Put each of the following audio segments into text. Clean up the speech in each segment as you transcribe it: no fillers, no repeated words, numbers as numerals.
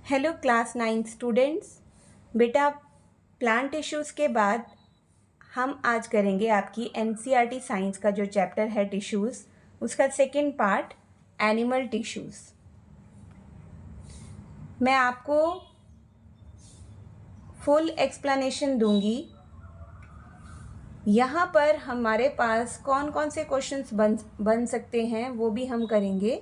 Hello class 9 students. बेटा, plant tissues के बाद हम आज करेंगे आपकी एनसीईआरटी साइंस का जो चैप्टर है टिश्यूज़, उसका सेकंड पार्ट एनिमल टिश्यूज़। मैं आपको फुल एक्सप्लेनेशन दूंगी। यहाँ पर हमारे पास कौन कौन से क्वेश्चंस बन सकते हैं वो भी हम करेंगे।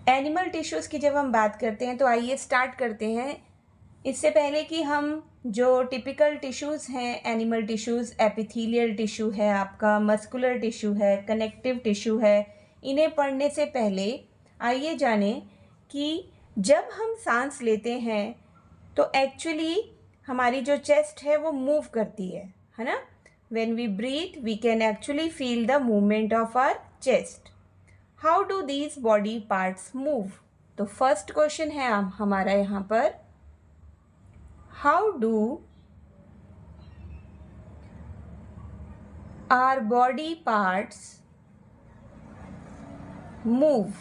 एनिमल टिश्यूज़ की जब हम बात करते हैं तो आइए स्टार्ट करते हैं। इससे पहले कि हम जो टिपिकल टिश्यूज़ हैं एनिमल टिश्यूज़, एपिथेलियल टिश्यू है आपका, मस्कुलर टिश्यू है, कनेक्टिव टिश्यू है, इन्हें पढ़ने से पहले आइए जानें कि जब हम सांस लेते हैं तो एक्चुअली हमारी जो चेस्ट है वो मूव करती है ना। When we breathe we can actually feel the movement of our chest. How do these body parts move? तो फर्स्ट क्वेश्चन है हमारा यहाँ पर, how do our body parts move?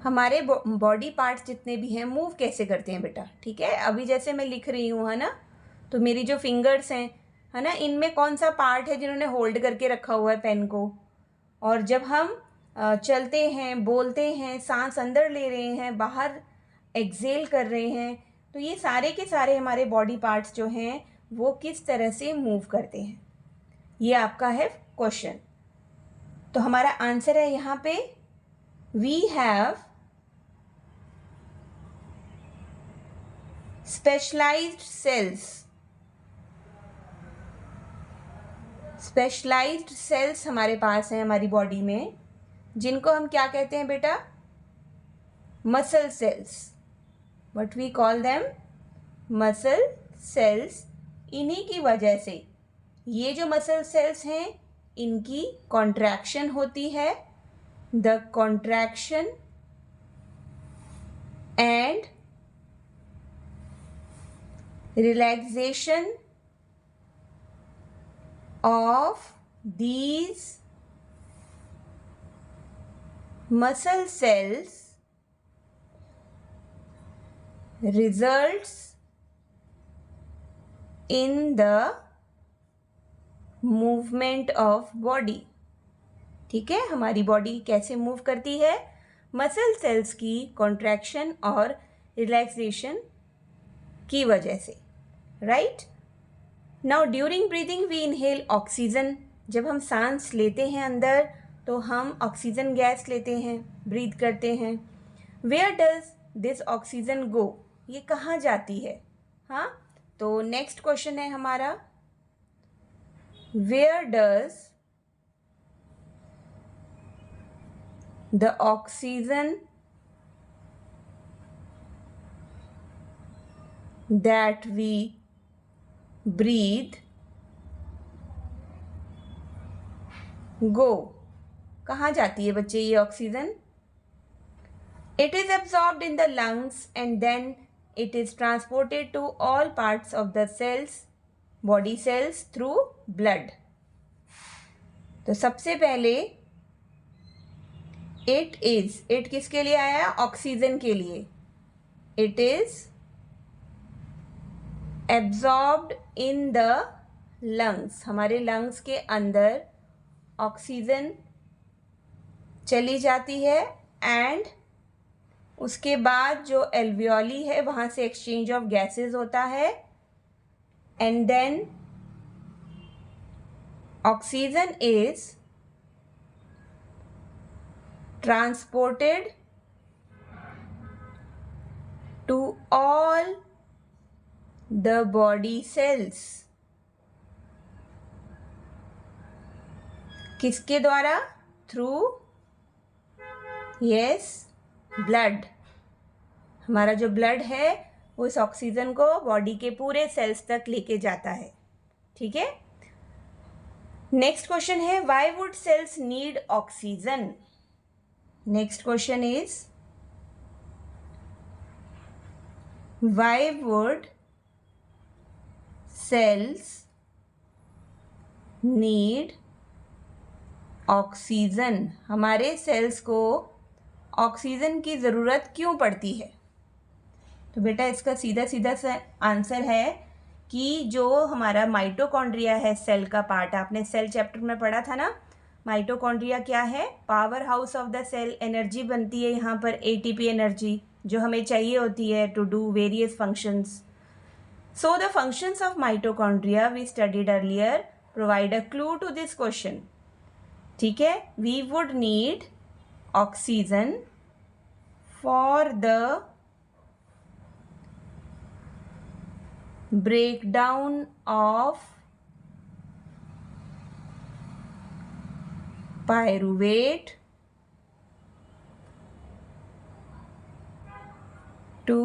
हमारे बॉडी पार्ट्स जितने भी हैं मूव कैसे करते हैं बेटा? ठीक है, अभी जैसे मैं लिख रही हूँ है ना, तो मेरी जो फिंगर्स हैं है ना, इनमें कौन सा पार्ट है जिन्होंने होल्ड करके रखा हुआ है पेन को? और जब हम चलते हैं, बोलते हैं, सांस अंदर ले रहे हैं, बाहर एक्सेल कर रहे हैं, तो ये सारे के सारे हमारे बॉडी पार्ट्स जो हैं वो किस तरह से मूव करते हैं, ये आपका है क्वेश्चन। तो हमारा आंसर है यहाँ पे, we have specialised cells. Specialised cells हमारे पास हैं हमारी बॉडी में, जिनको हम क्या कहते हैं बेटा? Muscle cells. What we call them? Muscle cells. इन्हीं की वजह से ये जो मसल सेल्स हैं इनकी कॉन्ट्रैक्शन होती है, the contraction and relaxation of these muscle cells results in the movement of body। ठीक है, हमारी बॉडी कैसे मूव करती है? मसल सेल्स की कॉन्ट्रैक्शन और रिलैक्सेशन की वजह से, right? Now during breathing we inhale oxygen. जब हम सांस लेते हैं अंदर तो हम ऑक्सीजन गैस लेते हैं, ब्रीथ करते हैं। वेयर डज दिस ऑक्सीजन गो? ये कहाँ जाती है? हाँ, तो नेक्स्ट क्वेश्चन है हमारा, where does the oxygen that we breathe go? कहाँ जाती है बच्चे ये oxygen? It is absorbed in the lungs and then it is transported to all parts of the cells, body cells, through blood. तो सबसे पहले इट किसके लिए आया? ऑक्सीजन के लिए। It is absorbed in the lungs. हमारे लंग्स के अंदर ऑक्सीजन चली जाती है एंड उसके बाद जो एल्वियोली है वहाँ से एक्सचेंज ऑफ गैसेस होता है and then oxygen is transported to all the body cells. किसके द्वारा? Through, yes, blood. हमारा जो ब्लड है वो इस ऑक्सीजन को बॉडी के पूरे सेल्स तक लेके जाता है। ठीक है, नेक्स्ट क्वेश्चन है, why would cells need oxygen? Next question is, why would cells need oxygen? हमारे सेल्स को ऑक्सीजन की ज़रूरत क्यों पड़ती है? तो बेटा इसका सीधा सीधा सा आंसर है कि जो हमारा माइटोकॉन्ड्रिया है, सेल का पार्ट, आपने सेल चैप्टर में पढ़ा था ना, माइटोकॉन्ड्रिया क्या है? Power house of the cell. Energy बनती है यहाँ पर एटीपी एनर्जी, जो हमें चाहिए होती है to do various functions. So the functions of mitochondria we studied earlier provide a clue to this question. ठीक है, we would need oxygen for the breakdown of pyruvate to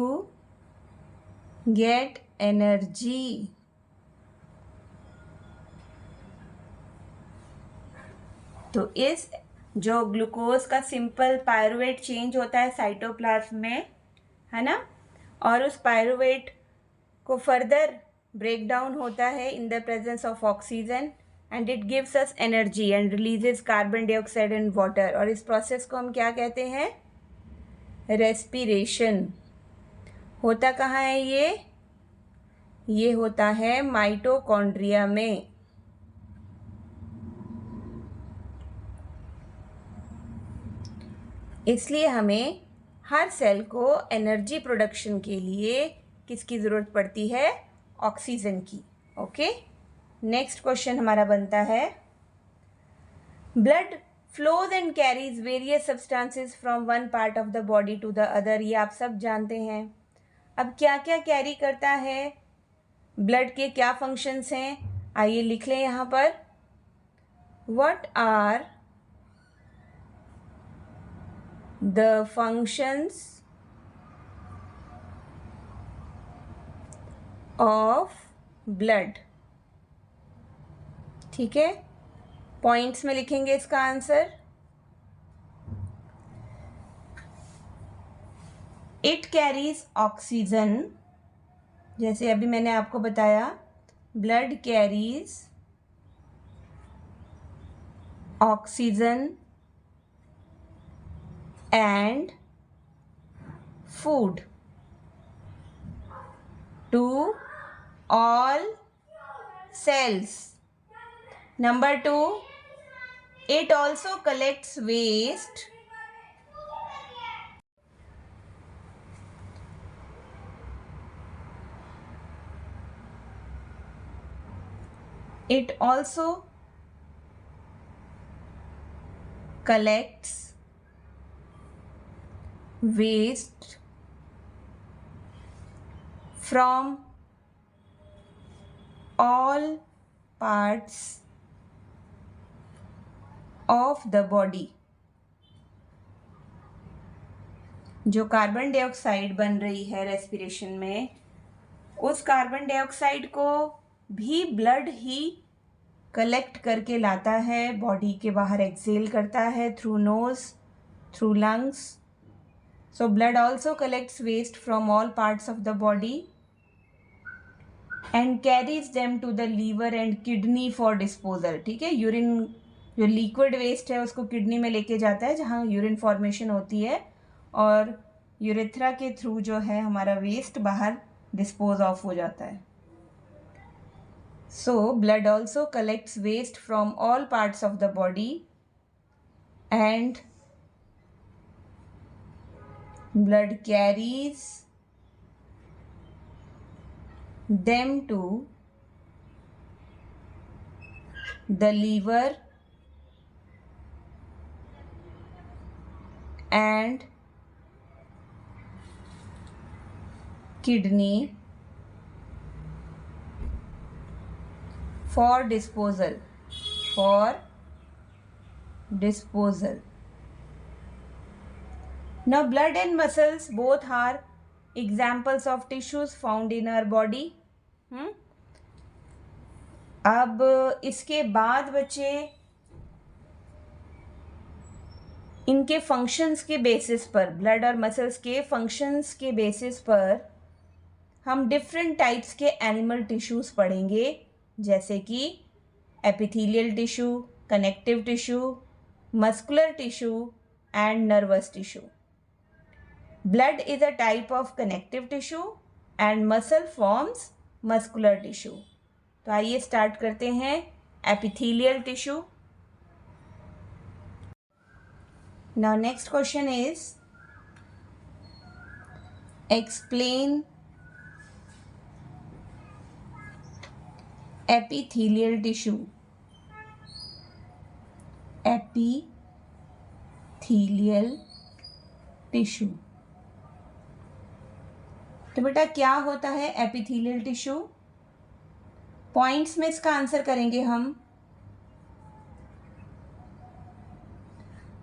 get energy. तो इस जो ग्लूकोज का simple pyruvate change होता है cytoplasm में, है ना, और उस पायरुवेट को फर्दर ब्रेक डाउन होता है in the presence of oxygen and it gives us energy and releases carbon dioxide and water. और इस प्रोसेस को हम क्या कहते हैं? रेस्पिरेशन. होता कहाँ है ये होता है माइटोकॉन्ड्रिया में. इसलिए हमें हर सेल को एनर्जी प्रोडक्शन के लिए किसकी ज़रूरत पड़ती है? ऑक्सीजन की. ओके, नेक्स्ट क्वेश्चन हमारा बनता है, blood flows and carries various substances from one part of the body to the other. ये आप सब जानते हैं. अब क्या क्या कैरी करता है? ब्लड के क्या फंक्शंस हैं? आइए लिख लें यहाँ पर. What are the functions of blood? ठीक है, पॉइंट्स में लिखेंगे इसका आंसर. इट कैरीज ऑक्सीजन, जैसे अभी मैंने आपको बताया, blood carries oxygen and food to all cells. Number 2, it also collects waste from all parts of the body. जो कार्बन डाइऑक्साइड बन रही है रेस्पिरेशन में, उस कार्बन डाइऑक्साइड को भी ब्लड ही कलेक्ट करके लाता है, बॉडी के बाहर एक्सेल करता है through nose, through lungs. So blood also collects waste from all parts of the body and carries them to the liver and kidney for disposal. ठीक है, यूरिन जो लिक्विड वेस्ट है उसको किडनी में लेके जाता है जहाँ यूरिन फॉर्मेशन होती है, और यूरेथ्रा के थ्रू जो है हमारा वेस्ट बाहर डिस्पोज ऑफ हो जाता है. So blood also collects waste from all parts of the body and blood carries them to the liver and kidney for disposal. Now blood and muscles both are examples of tissues found in our body. अब इसके बाद बच्चे इनके functions के basis पर, blood और muscles के functions के बेसिस पर हम डिफरेंट टाइप्स के एनिमल टिश्यूज पढ़ेंगे, जैसे कि epithelial tissue, connective tissue, muscular tissue and nervous tissue. Blood is a type of connective tissue and muscle forms muscular tissue. तो आइए स्टार्ट करते हैं epithelial tissue. Now next question is explain epithelial tissue। epithelial tissue। तो बेटा क्या होता है epithelial tissue? Points में इसका आंसर करेंगे हम।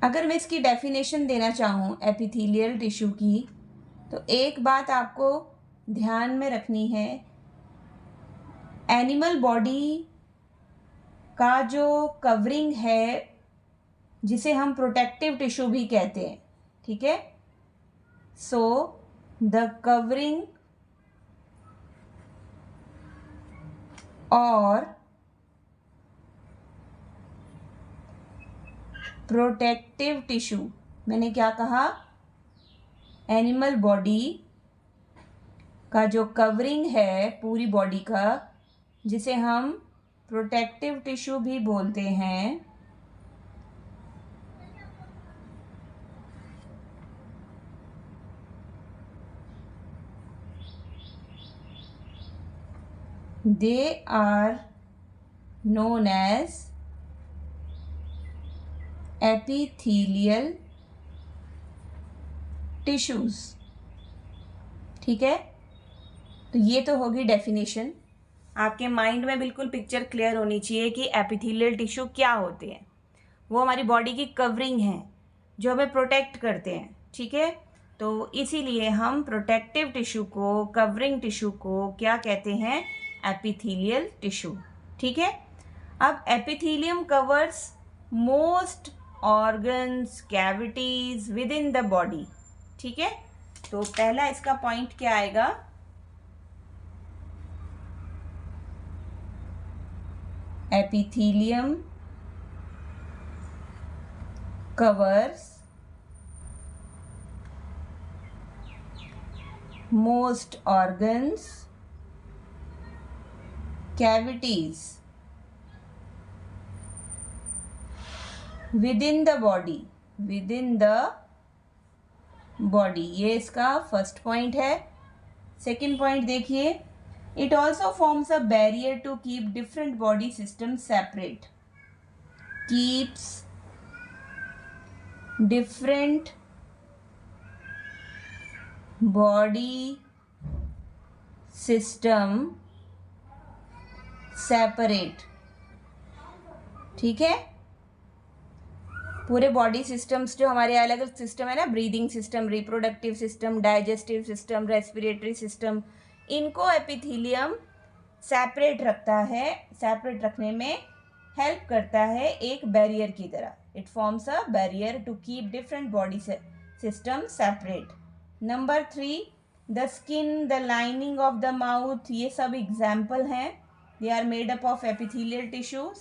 अगर मैं इसकी डेफिनेशन देना चाहूँ एपिथेलियल टिश्यू की, तो एक बात आपको ध्यान में रखनी है, एनिमल बॉडी का जो कवरिंग है जिसे हम प्रोटेक्टिव टिश्यू भी कहते हैं, ठीक है। सो द कवरिंग और प्रोटेक्टिव टिश्यू, मैंने क्या कहा, एनिमल बॉडी का जो कवरिंग है पूरी बॉडी का, जिसे हम प्रोटेक्टिव टिश्यू भी बोलते हैं, they are known as epithelial tissues। ठीक है, तो ये तो होगी डेफिनेशन। आपके माइंड में बिल्कुल पिक्चर क्लियर होनी चाहिए कि एपिथेलियल टिश्यू क्या होते हैं। वो हमारी बॉडी की कवरिंग है जो हमें प्रोटेक्ट करते हैं, ठीक है। तो इसीलिए हम प्रोटेक्टिव टिश्यू को, कवरिंग टिश्यू को क्या कहते हैं, एपिथेलियल टिश्यू, ठीक है। अब epithelium covers most organs, cavities with in the body, ठीक है। तो पहला इसका पॉइंट क्या आएगा, epithelium covers most organs, cavities within the body, within the body। ये इसका फर्स्ट पॉइंट है। सेकंड पॉइंट देखिए, it also forms a barrier to keep different body systems separate, keeps different body system separate, ठीक है। पूरे body systems जो हमारे अलग अलग सिस्टम है ना, breathing system, reproductive system, digestive system, respiratory system, इनको एपिथेलियम सेपरेट रखता है, सेपरेट रखने में हेल्प करता है एक बैरियर की तरह। It forms a barrier to keep different body system separate. Number 3, the skin, the lining of the mouth, ये सब एग्जाम्पल हैं। They are made up of epithelial tissues.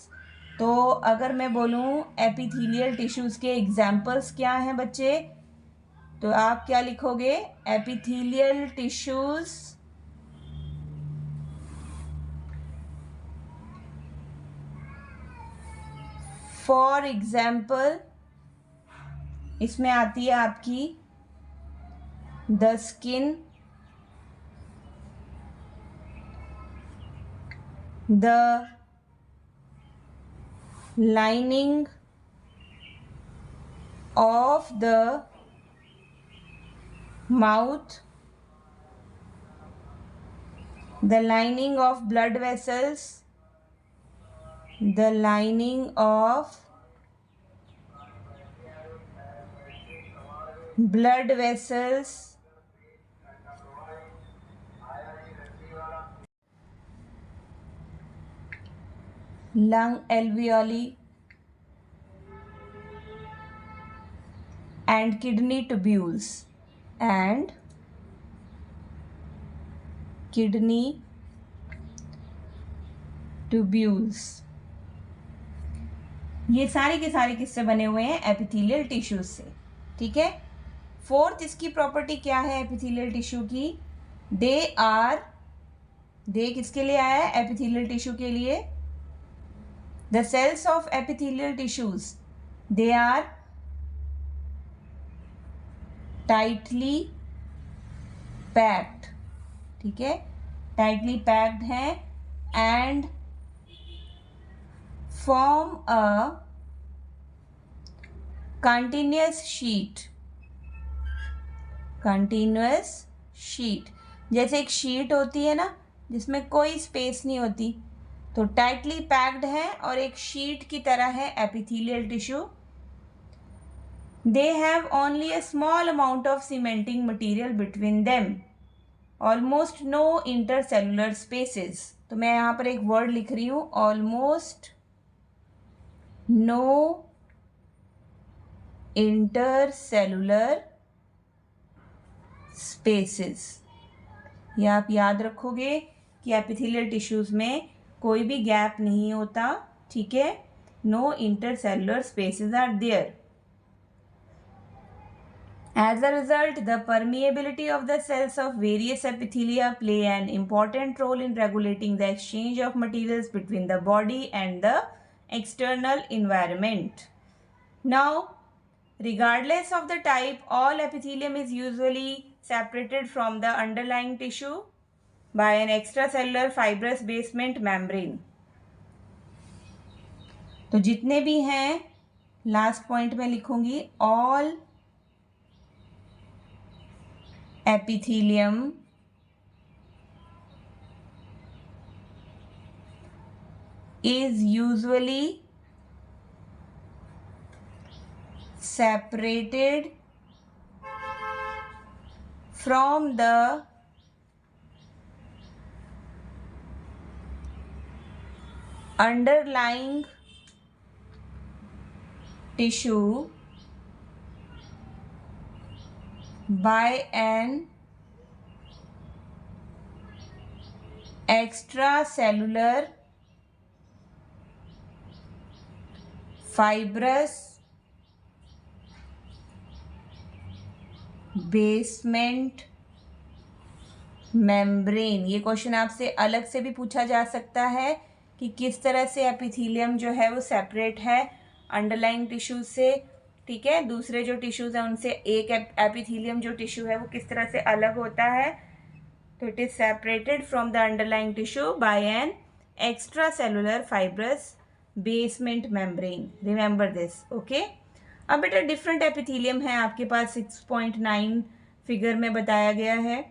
तो अगर मैं बोलूँ एपिथेलियल टिश्यूज के एग्जाम्पल्स क्या हैं बच्चे, तो आप क्या लिखोगे, एपिथेलियल टिश्यूज फॉर एग्जाम्पल, इसमें आती है आपकी the skin, the lining of the mouth, the lining of blood vessels, the lining of blood vessels, lung alveoli and kidney tubules, and kidney tubules। ये सारे के सारे किससे बने हुए हैं, एपिथेलियल टिश्यूज से, ठीक है। फोर्थ इसकी प्रॉपर्टी क्या है एपिथेलियल टिश्यू की, दे किसके लिए आया है, एपिथेलियल टिश्यू के लिए। The cells of epithelial tissues they are tightly packed, ठीक है, टाइटली पैक्ड हैं and form a continuous sheet, जैसे एक शीट होती है ना जिसमें कोई स्पेस नहीं होती, तो टाइटली पैक्ड है और एक शीट की तरह है epithelial tissue. They have only a small amount of cementing material between them, almost no intercellular spaces. तो मैं यहाँ पर एक वर्ड लिख रही हूँ, ऑलमोस्ट नो इंटरसेलुलर स्पेसेस। ये आप याद रखोगे कि एपिथेलियल टिश्यूज में कोई भी गैप नहीं होता, ठीक है, no intercellular spaces are there. As a result, the permeability of the cells of various epithelia play an important role in regulating the exchange of materials between the body and the external environment. Now, regardless of the type, all epithelium is usually separated from the underlying tissue by an extracellular fibrous basement membrane. तो जितने भी हैं, last point में लिखूंगी, all epithelium is usually separated from the underlying tissue by an extracellular fibrous basement membrane. ये question आपसे अलग से भी पूछा जा सकता है कि किस तरह से एपिथेलियम जो है वो सेपरेट है अंडरलाइंग टिश्यूज से, ठीक है, दूसरे जो टिश्यूज हैं उनसे एक एपिथेलियम जो टिश्यू है वो किस तरह से अलग होता है। तो it is separated from the underlying tissue bye an extra cellular fibrous basement membrane, remember this, okay. अब बेटा डिफरेंट एपिथेलियम है आपके पास, 6.9 फिगर में बताया गया है।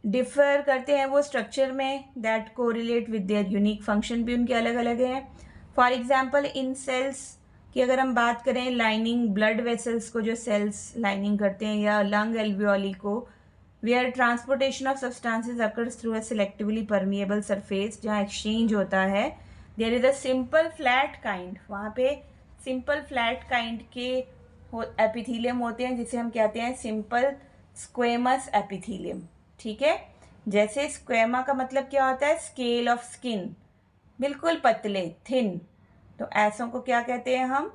डिफर करते हैं वो स्ट्रक्चर में, that correlate with their unique function भी उनके अलग अलग हैं। फॉर एग्जांपल इन सेल्स की अगर हम बात करें, लाइनिंग ब्लड वेसल्स को जो सेल्स लाइनिंग करते हैं, या लंग एल्वियोली को, where transportation of substances occurs through a selectively permeable surface, जहाँ एक्सचेंज होता है, there is a simple flat kind, वहाँ पे सिंपल फ्लैट काइंड के एपिथेलियम होते हैं जिसे हम कहते हैं सिंपल स्क्वेमस एपिथेलियम, ठीक है। जैसे स्क्वेमा का मतलब क्या होता है, स्केल ऑफ स्किन, बिल्कुल पतले, थिन, तो ऐसों को क्या कहते हैं हम,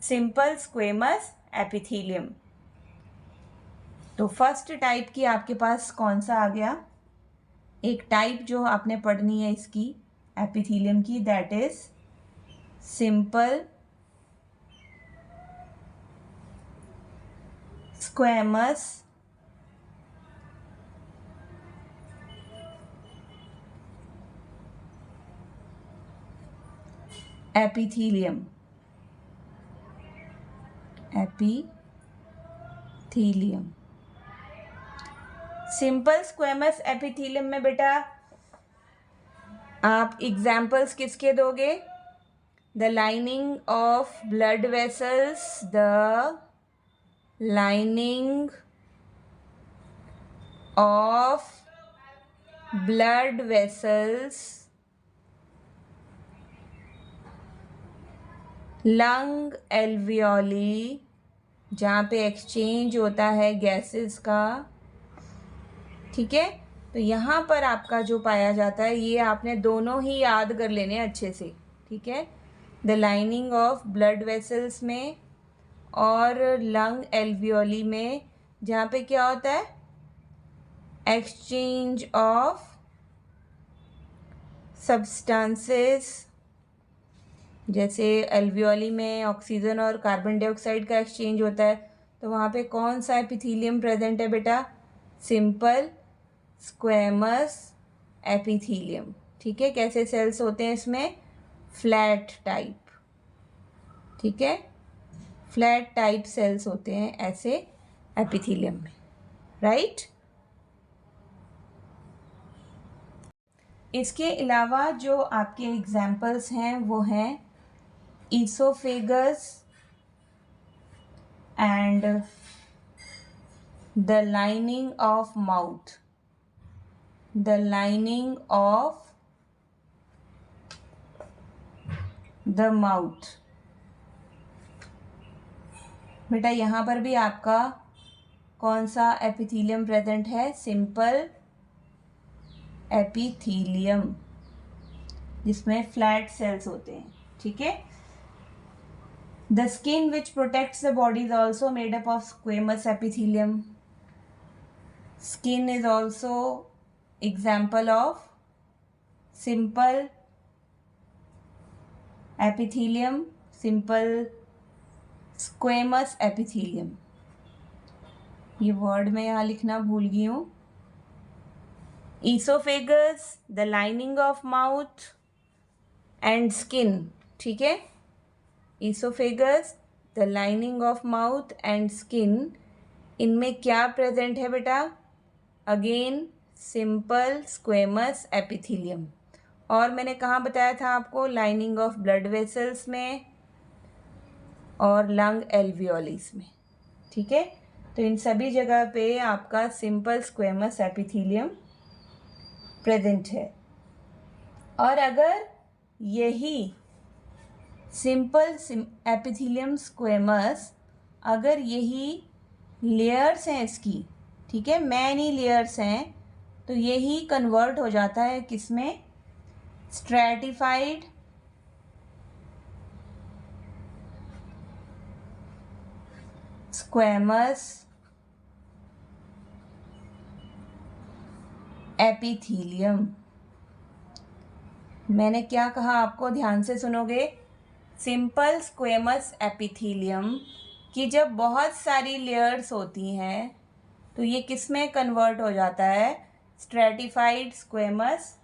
सिंपल स्क्वेमस एपिथेलियम। तो फर्स्ट टाइप की आपके पास कौन सा आ गया, एक टाइप जो आपने पढ़नी है इसकी एपिथेलियम की, that is simple squamous epithelium, simple squamous epithelium में बेटा आप एग्जाम्पल्स किसके दोगे, the lining of blood vessels, the lining of blood vessels, lung alveoli, जहाँ पे एक्सचेंज होता है गैसेस का, ठीक है। तो यहाँ पर आपका जो पाया जाता है, ये आपने दोनों ही याद कर लेने अच्छे से, ठीक है, the lining of blood vessels में और लंग एल्वियोली में, जहाँ पे क्या होता है, एक्सचेंज ऑफ सब्सटेंसेस, जैसे एल्वियोली में ऑक्सीजन और कार्बन डाइऑक्साइड का एक्सचेंज होता है, तो वहाँ पे कौन सा एपिथीलियम प्रेजेंट है बेटा, सिंपल स्क्वेमस एपिथीलियम। ठीक है, कैसे सेल्स होते हैं इसमें, फ्लैट टाइप। ठीक है, फ्लैट टाइप सेल्स होते हैं ऐसे एपिथीलियम में, राइट। इसके अलावा जो आपके एग्जाम्पल्स हैं वो हैं oesophagus and the lining of mouth, the lining of the mouth. बेटा यहाँ पर भी आपका कौन सा एपिथीलियम प्रेजेंट है, सिंपल एपिथीलियम, जिसमें फ्लैट सेल्स होते हैं। ठीक है, the skin which protects the body is also made up of squamous epithelium. Skin is also example of simple epithelium, simple squamous epithelium. ये वर्ड मैं यहाँ लिखना भूल गई हूँ। Oesophagus, the lining of mouth and skin. ठीक है, oesophagus, the lining of mouth and skin, इनमें क्या प्रेजेंट है बेटा, अगेन सिंपल स्क्वेमस एपिथीलियम। और मैंने कहाँ बताया था आपको, लाइनिंग ऑफ ब्लड वेसल्स में और लंग एल्वियोलिस में। ठीक है, तो इन सभी जगह पे आपका सिंपल स्क्वेमस एपिथीलियम प्रेजेंट है। और अगर यही सिंपल एपिथीलियम स्क्वेमस, अगर यही लेयर्स हैं इसकी, ठीक है, मैनी लेयर्स हैं, तो यही कन्वर्ट हो जाता है किसमें, स्ट्रैटिफाइड स्क्वेमस एपिथीलियम। मैंने क्या कहा आपको, ध्यान से सुनोगे, सिंपल स्क्वेमस एपिथीलियम की जब बहुत सारी लेयर्स होती हैं तो ये किस में कन्वर्ट हो जाता है, स्ट्रैटिफाइड स्क्वेमस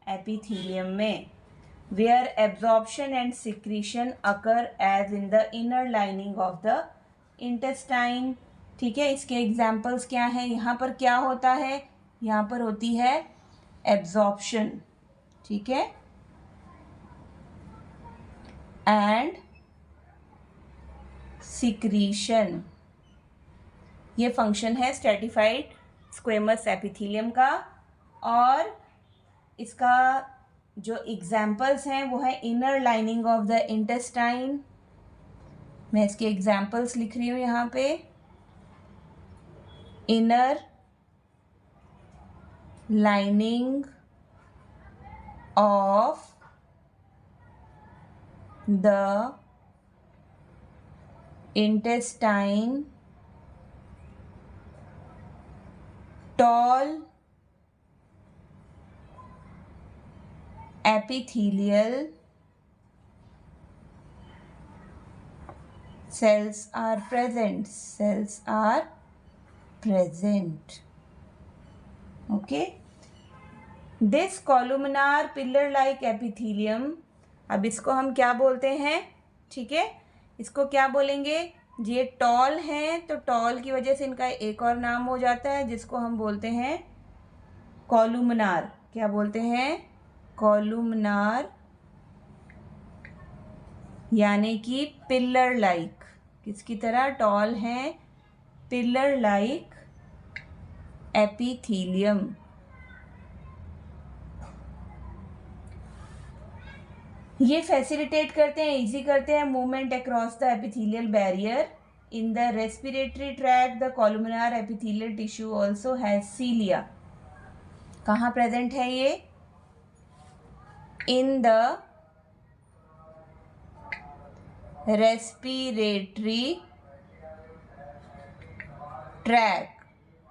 एपिथीलियम में, where absorption and secretion occur as in the inner lining of the intestine. ठीक है, इसके एग्जाम्पल्स क्या हैं, यहाँ पर क्या होता है, यहाँ पर होती है एब्जॉर्प्शन, ठीक है, एंड सिक्रीशन। ये फंक्शन है स्ट्रैटिफाइड स्क्वेमस एपिथीलियम का। और इसका जो एग्जाम्पल्स हैं वो है inner lining of the intestine. मैं इसके एग्जाम्पल्स लिख रही हूँ यहाँ पे, inner lining of the intestine, tall epithelial cells are present, cells are present. Okay, this columnar pillar like epithelium, अब इसको हम क्या बोलते हैं, ठीक है, इसको क्या बोलेंगे, ये टॉल हैं तो टॉल की वजह से इनका एक और नाम हो जाता है जिसको हम बोलते हैं कॉलुमनार। क्या बोलते हैं, कॉलुमनार, यानी कि पिलर लाइक, किसकी तरह, टॉल हैं, पिलर लाइक एपिथीलियम। ये फैसिलिटेट करते हैं, इजी करते हैं movement across the epithelial barrier in the respiratory tract. The columnar epithelial tissue also has cilia. कहाँ प्रेजेंट है ये, इन द रेस्पिरेटरी ट्रैक,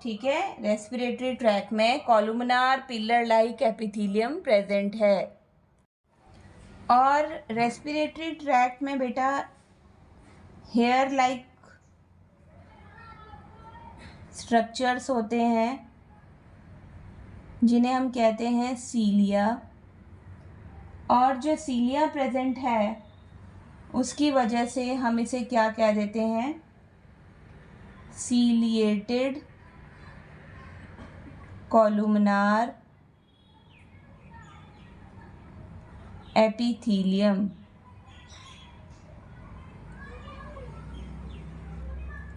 ठीक है, रेस्पिरेटरी ट्रैक में कॉलुमनार पिलर लाइक एपिथेलियम प्रेजेंट है। और रेस्पिरेटरी ट्रैक में बेटा हेयर लाइक स्ट्रक्चर्स होते हैं जिन्हें हम कहते हैं सीलिया। और जो सीलिया प्रेजेंट है उसकी वजह से हम इसे क्या कह देते हैं, सीलिएटेड कॉलुमनार एपिथेलियम,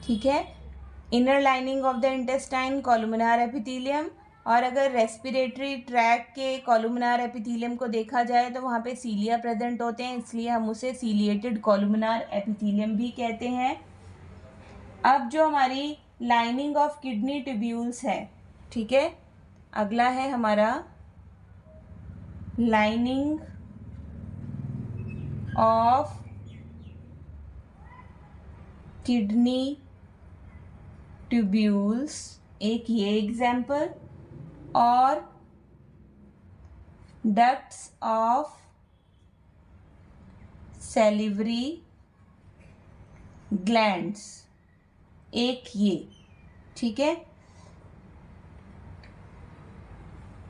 ठीक है। Inner lining of the intestine कॉलुमनार epithelium. और अगर रेस्पिरेटरी ट्रैक के कॉलुमनार एपिथेलियम को देखा जाए तो वहाँ पे सीलिया प्रेजेंट होते हैं, इसलिए हम उसे सीलिएटेड कॉलुमनार एपिथेलियम भी कहते हैं। अब जो हमारी लाइनिंग ऑफ किडनी ट्यूब्यूल्स है, ठीक है, अगला है हमारा लाइनिंग ऑफ किडनी ट्यूब्यूल्स, एक ये एग्जाम्पल, और डक्ट्स ऑफ सैलिवरी ग्लैंड्स, एक ये, ठीक है।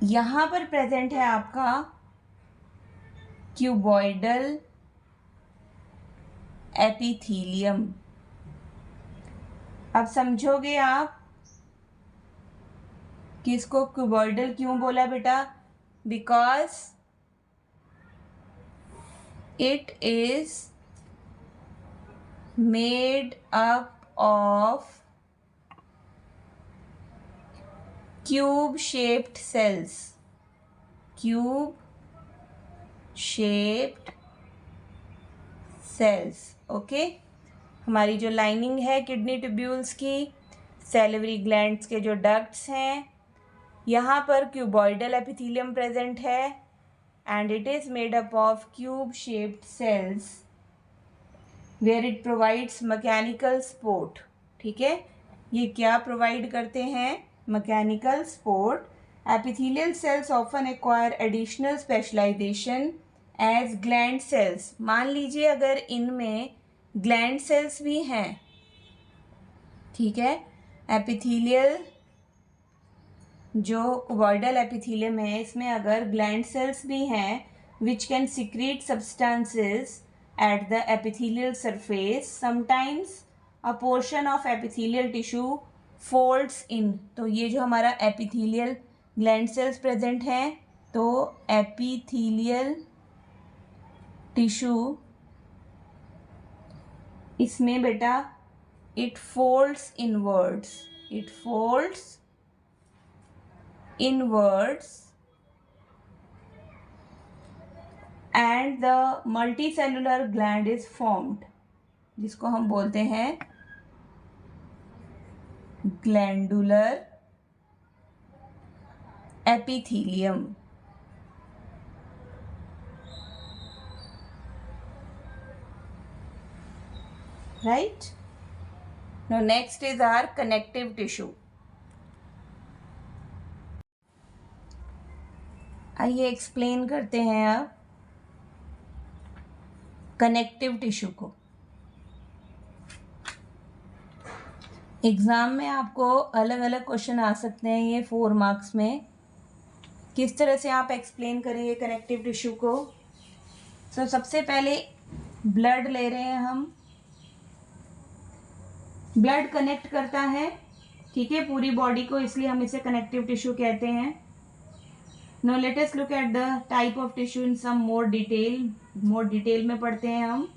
यहां पर प्रेजेंट है आपका क्यूबॉइडल एपिथेलियम। अब समझोगे आप कि इसको क्यूबॉइडल क्यों बोला बेटा, because it is made up of cube shaped cells, cube shaped cells, okay. हमारी जो लाइनिंग है किडनी ट्यूब्यूल्स की, सैलिवरी ग्लैंड्स के जो डक्ट्स हैं, यहाँ पर क्यूबॉइडल एपिथेलियम प्रेजेंट है and it is made up of cube shaped cells where it provides mechanical support, ठीक है। ये क्या प्रोवाइड करते हैं, mechanical support. Epithelial cells often acquire additional specialisation as gland cells. मान लीजिए अगर इनमें ग्लैंड सेल्स भी हैं, ठीक है, एपिथेलियल जो क्यूबॉइडल एपिथेलियम है इसमें अगर ग्लैंड सेल्स भी हैं which can secrete substances at the epithelial surface, sometimes a portion of epithelial tissue folds in. तो ये जो हमारा एपिथेलियल ग्लैंड सेल्स प्रेजेंट हैं, तो एपिथेलियल टिश्यू इसमें बेटा it folds inwards, it folds inwards and the multicellular gland is formed, जिसको हम बोलते हैं glandular epithelium, right? Now next is our connective tissue. आइए एक्सप्लेन करते हैं अब कनेक्टिव टिश्यू को। एग्ज़ाम में आपको अलग अलग क्वेश्चन आ सकते हैं, ये 4 मार्क्स में। किस तरह से आप एक्सप्लेन करेंगे कनेक्टिव टिश्यू को। तो सबसे पहले ब्लड ले रहे हैं हम, ब्लड कनेक्ट करता है, ठीक है, पूरी बॉडी को, इसलिए हम इसे कनेक्टिव टिश्यू कहते हैं। Now let us look at the type of tissue in some more detail. more detail में पढ़ते हैं हम।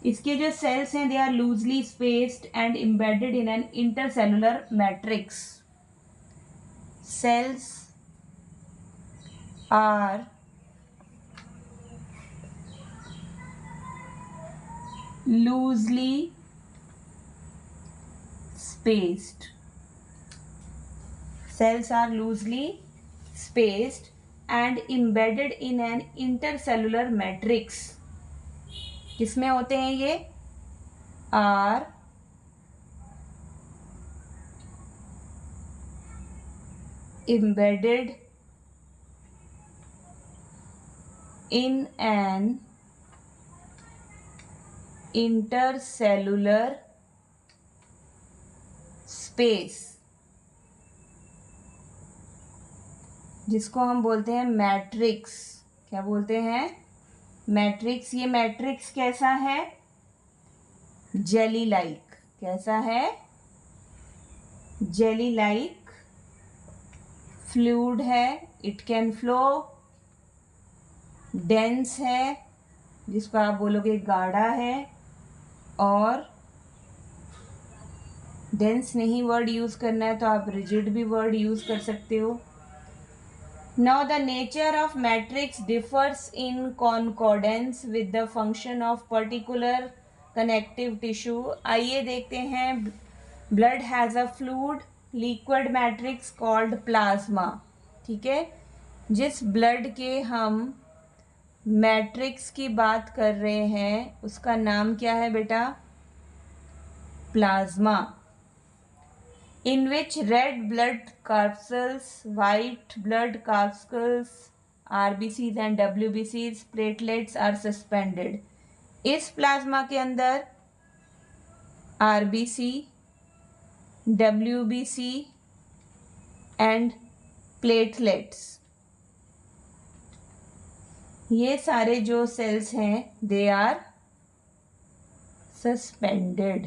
इसके जो सेल्स हैं they are loosely spaced and embedded in an intercellular matrix. Cells are loosely spaced. Cells are loosely spaced and embedded in an intercellular matrix. किसमें होते हैं ये, are embedded in an intercellular space, जिसको हम बोलते हैं matrix. क्या बोलते हैं? मैट्रिक्स। ये मैट्रिक्स कैसा है? Jelly like. कैसा है? Jelly like. फ्लूइड है, इट कैन फ्लो। डेंस है, जिसको आप बोलोगे गाढ़ा है। और डेंस नहीं वर्ड यूज़ करना है तो आप रिजिड भी वर्ड यूज़ कर सकते हो। Now the nature of matrix differs in concordance with the function of particular connective tissue. आइए देखते हैं। Blood has a fluid liquid matrix called plasma। ठीक है, जिस ब्लड के हम मैट्रिक्स की बात कर रहे हैं उसका नाम क्या है बेटा? Plasma. In which red blood corpuscles, white blood corpuscles, RBCs and WBCs, platelets are suspended. इस प्लाज्मा के अंदर RBC, WBC and platelets, ये सारे जो सेल्स हैं दे आर सस्पेंडेड।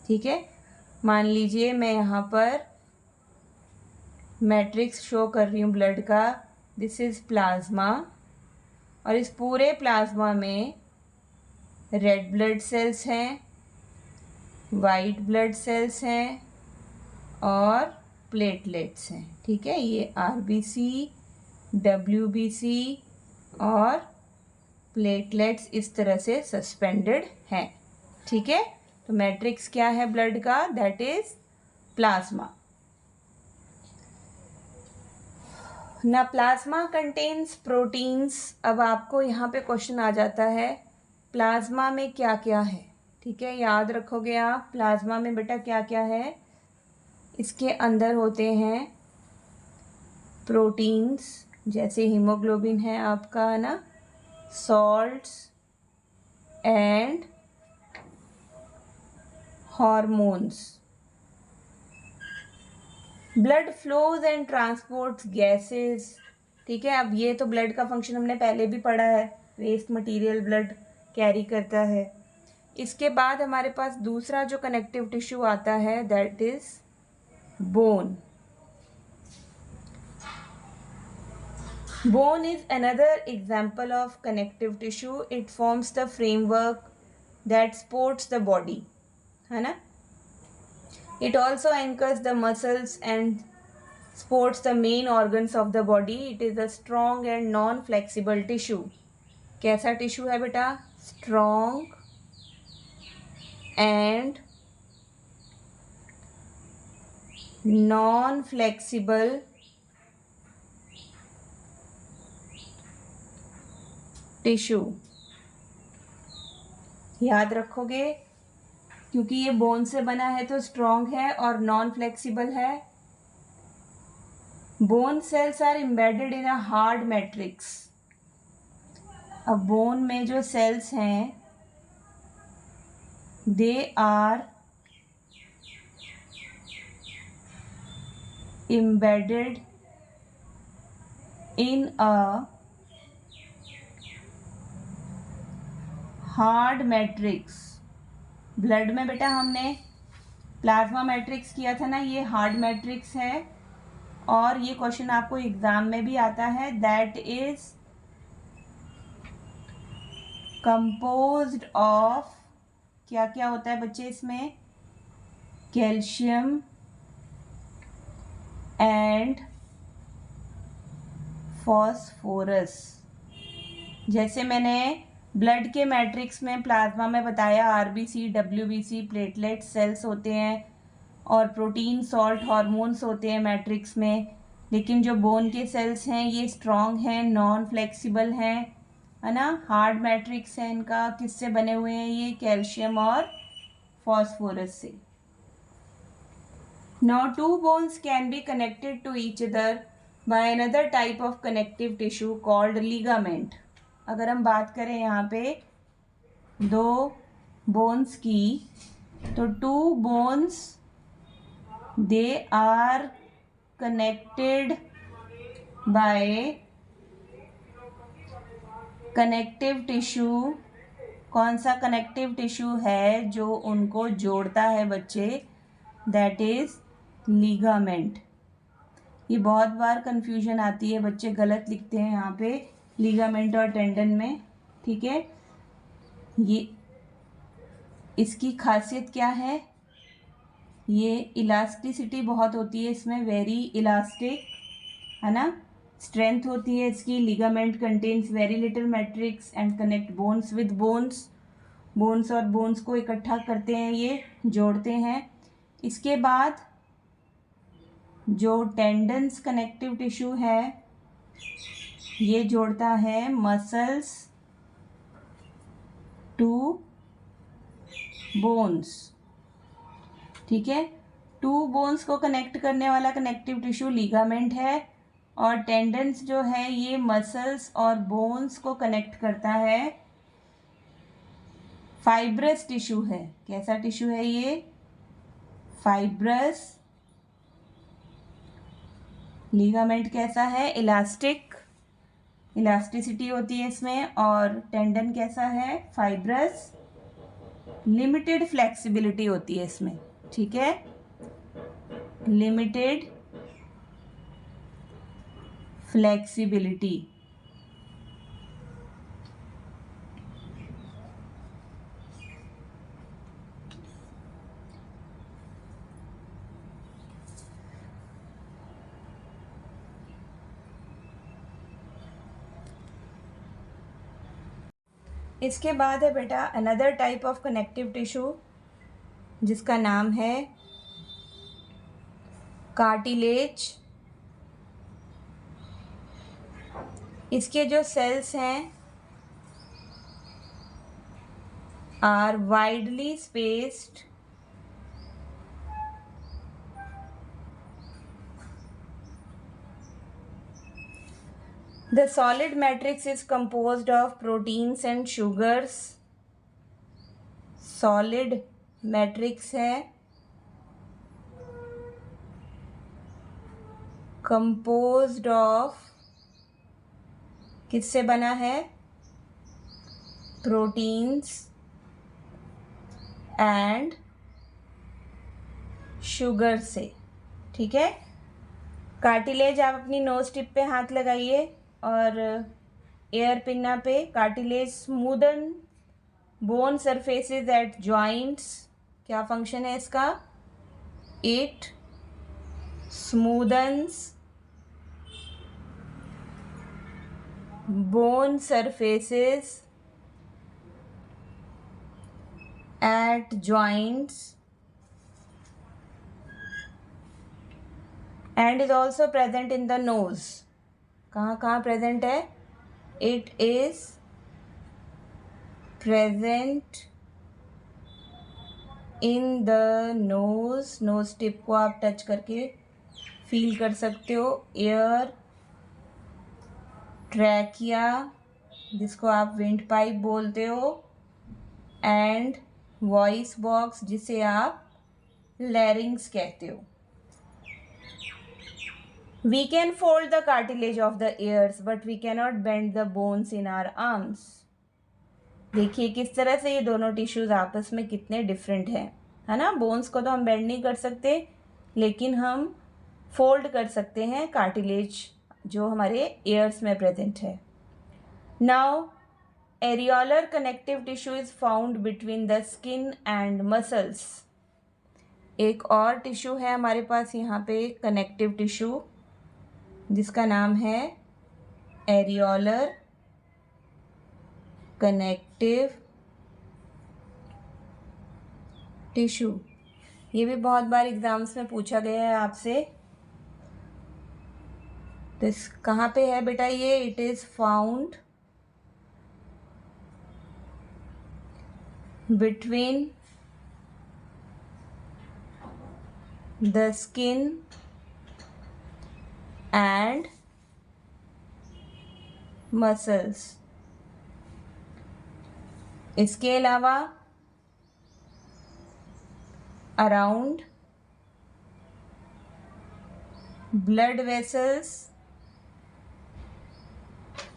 ठीक है, मान लीजिए मैं यहाँ पर मैट्रिक्स शो कर रही हूँ ब्लड का। दिस इज़ प्लाज्मा, और इस पूरे प्लाज्मा में रेड ब्लड सेल्स हैं, वाइट ब्लड सेल्स हैं और प्लेटलेट्स हैं। ठीक है, ये RBC, WBC और प्लेटलेट्स इस तरह से सस्पेंडेड हैं। ठीक है, तो मैट्रिक्स क्या है ब्लड का? That is plasma. ना प्लाज्मा कंटेन्स प्रोटीन्स। अब आपको यहाँ पे क्वेश्चन आ जाता है प्लाज्मा में क्या क्या है। ठीक है, याद रखोगे आप प्लाज्मा में बेटा क्या क्या है। इसके अंदर होते हैं प्रोटीन्स, जैसे हीमोग्लोबिन है आपका, है ना, salts and hormones. Blood flows and transports gases. ठीक है, अब ये तो ब्लड का फंक्शन हमने पहले भी पढ़ा है, वेस्ट मटेरियल ब्लड कैरी करता है। इसके बाद हमारे पास दूसरा जो कनेक्टिव टिश्यू आता है that is bone. Bone is another example of connective tissue. It forms the framework that supports the body, है ना। It also anchors the muscles and supports the main organs of the body. It is a strong and non-flexible tissue. कैसा tissue है बेटा? Strong and non-flexible tissue. याद रखोगे, क्योंकि ये bone से बना है तो स्ट्रॉन्ग है और नॉन फ्लेक्सिबल है। Bone cells are embedded in a hard matrix. अब बोन में जो सेल्स हैं they are embedded in a hard matrix. Blood में बेटा हमने प्लाज्मा मैट्रिक्स किया था ना, ये हार्ड मैट्रिक्स है। और ये क्वेश्चन आपको एग्जाम में भी आता है, दैट इज कंपोज्ड ऑफ, क्या क्या होता है बच्चे इसमें? Calcium and phosphorus. जैसे मैंने ब्लड के मैट्रिक्स में प्लाज्मा में बताया, RBC, WBC, प्लेटलेट सेल्स होते हैं और प्रोटीन, सॉल्ट, हार्मोन्स होते हैं मैट्रिक्स में। लेकिन जो बोन के सेल्स हैं ये स्ट्रॉन्ग हैं, नॉन फ्लेक्सिबल हैं, है ना, हार्ड मैट्रिक्स है इनका। किससे बने हुए हैं ये? कैल्शियम और फॉस्फोरस से। Now two bones can be connected to each other by another type of connective tissue called ligament. अगर हम बात करें यहाँ पे दो बोन्स की, तो two bones they are connected by connective tissue. कौन सा कनेक्टिव टिश्यू है जो उनको जोड़ता है बच्चे? That is ligament. ये बहुत बार कंफ्यूजन आती है, बच्चे गलत लिखते हैं यहाँ पे लीगामेंट और टेंडन में. ठीक है, ये इसकी खासियत क्या है? ये इलास्टिसिटी बहुत होती है इसमें, वेरी इलास्टिक, है ना. स्ट्रेंथ होती है इसकी. Ligament contains very little matrix and connect bones with bones. Bones और बोन्स को इकट्ठा करते हैं, ये जोड़ते हैं. इसके बाद जो टेंडन्स कनेक्टिव टिश्यू है, ये जोड़ता है मसल्स टू बोन्स. ठीक है, टू बोन्स को कनेक्ट करने वाला कनेक्टिव टिश्यू लिगामेंट है, और टेंडन्स जो है ये मसल्स और बोन्स को कनेक्ट करता है. फाइब्रस टिश्यू है. कैसा टिश्यू है ये? फाइब्रस. लिगामेंट कैसा है? इलास्टिक, इलास्टिसिटी होती है इसमें. और टेंडन कैसा है? फाइब्रस. लिमिटेड फ्लेक्सिबिलिटी होती है इसमें. ठीक है, लिमिटेड फ्लेक्सिबिलिटी. इसके बाद है बेटा another type of connective tissue जिसका नाम है कार्टिलेज. इसके जो सेल्स हैं are widely spaced The solid matrix is composed of proteins and sugars. Solid matrix है, composed of किससे बना है? प्रोटीन्स एंड शुगर से. ठीक है, कार्टिलेज आप अपनी नोज टिप पे हाथ लगाइए और एयर पिन्ना पे. Cartilage smoothen bone surfaces at joints. क्या फंक्शन है इसका? It smoothens bone surfaces at joints and is also present in the nose. कहाँ कहाँ present है? It is present in the nose. nose tip को आप touch करके फील कर सकते हो. एयर, ट्रैकिया जिसको आप विंड पाइप बोलते हो, एंड वॉइस बॉक्स जिसे आप लैरिंग्स कहते हो. We can fold the cartilage of the ears but we cannot bend the bones in our arms. देखिए किस तरह से ये दोनों टिश्यूज आपस में कितने डिफरेंट हैं, है ना. बोन्स को तो हम बेंड नहीं कर सकते, लेकिन हम फोल्ड कर सकते हैं कार्टिलेज जो हमारे ईयर्स में प्रेजेंट है. Now areolar connective tissue is found between the skin and muscles. एक और टिश्यू है हमारे पास यहाँ पे कनेक्टिव टिश्यू जिसका नाम है एरियोलर कनेक्टिव टिश्यू. ये भी बहुत बार एग्जाम्स में पूछा गया है आपसे. तो इस कहाँ पे है बेटा ये? It is found between the skin and muscles. इसके अलावा अराउंड ब्लड वेसल्स,